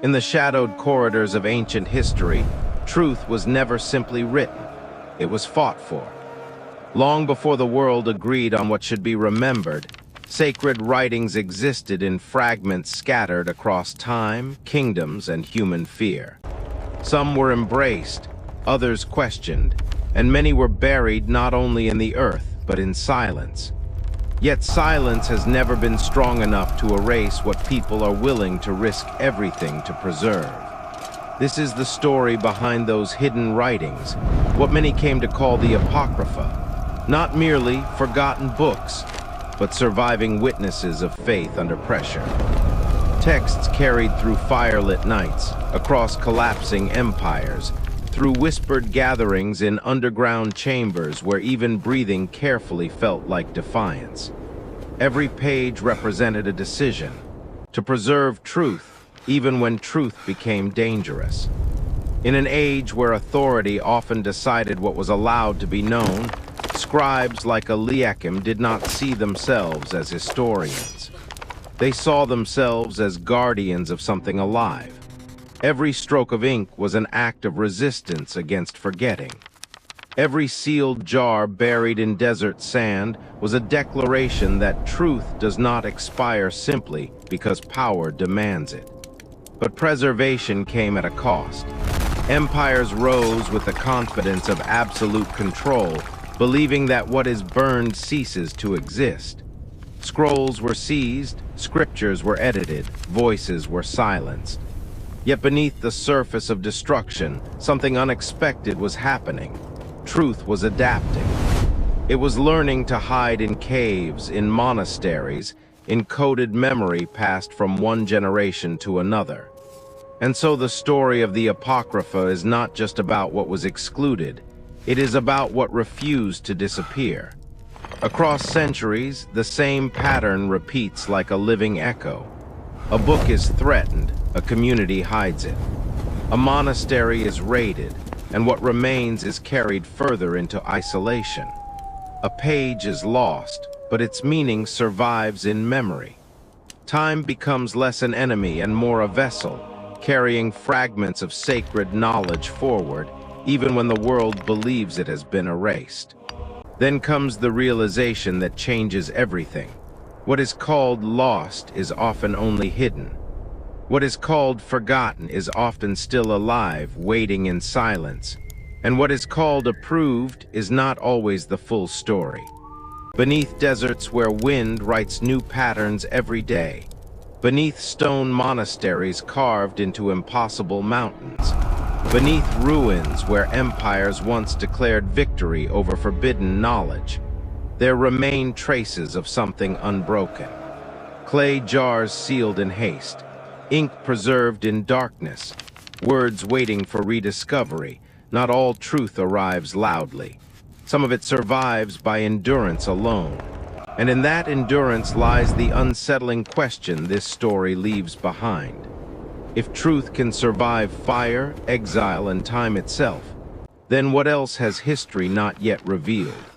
In the shadowed corridors of ancient history, truth was never simply written. It was fought for. Long before the world agreed on what should be remembered, sacred writings existed in fragments scattered across time, kingdoms, and human fear. Some were embraced, others questioned, and many were buried not only in the earth, but in silence. Yet silence has never been strong enough to erase what people are willing to risk everything to preserve. This is the story behind those hidden writings, what many came to call the Apocrypha, not merely forgotten books, but surviving witnesses of faith under pressure. Texts carried through firelit nights, across collapsing empires, through whispered gatherings in underground chambers where even breathing carefully felt like defiance. Every page represented a decision to preserve truth, even when truth became dangerous. In an age where authority often decided what was allowed to be known, scribes like Eliakim did not see themselves as historians. They saw themselves as guardians of something alive. Every stroke of ink was an act of resistance against forgetting. Every sealed jar buried in desert sand was a declaration that truth does not expire simply because power demands it. But preservation came at a cost. Empires rose with the confidence of absolute control, believing that what is burned ceases to exist. Scrolls were seized, scriptures were edited, voices were silenced. Yet beneath the surface of destruction, something unexpected was happening. Truth was adapting. It was learning to hide in caves, in monasteries, in coded memory passed from one generation to another. And so the story of the Apocrypha is not just about what was excluded, it is about what refused to disappear. Across centuries, the same pattern repeats like a living echo. A book is threatened, a community hides it. A monastery is raided, and what remains is carried further into isolation. A page is lost, but its meaning survives in memory. Time becomes less an enemy and more a vessel, carrying fragments of sacred knowledge forward, even when the world believes it has been erased. Then comes the realization that changes everything. What is called lost is often only hidden. What is called forgotten is often still alive, waiting in silence. And what is called approved is not always the full story. Beneath deserts where wind writes new patterns every day. Beneath stone monasteries carved into impossible mountains. Beneath ruins where empires once declared victory over forbidden knowledge, there remain traces of something unbroken. Clay jars sealed in haste, ink preserved in darkness, words waiting for rediscovery. Not all truth arrives loudly. Some of it survives by endurance alone. And in that endurance lies the unsettling question this story leaves behind. If truth can survive fire, exile, and time itself, then what else has history not yet revealed?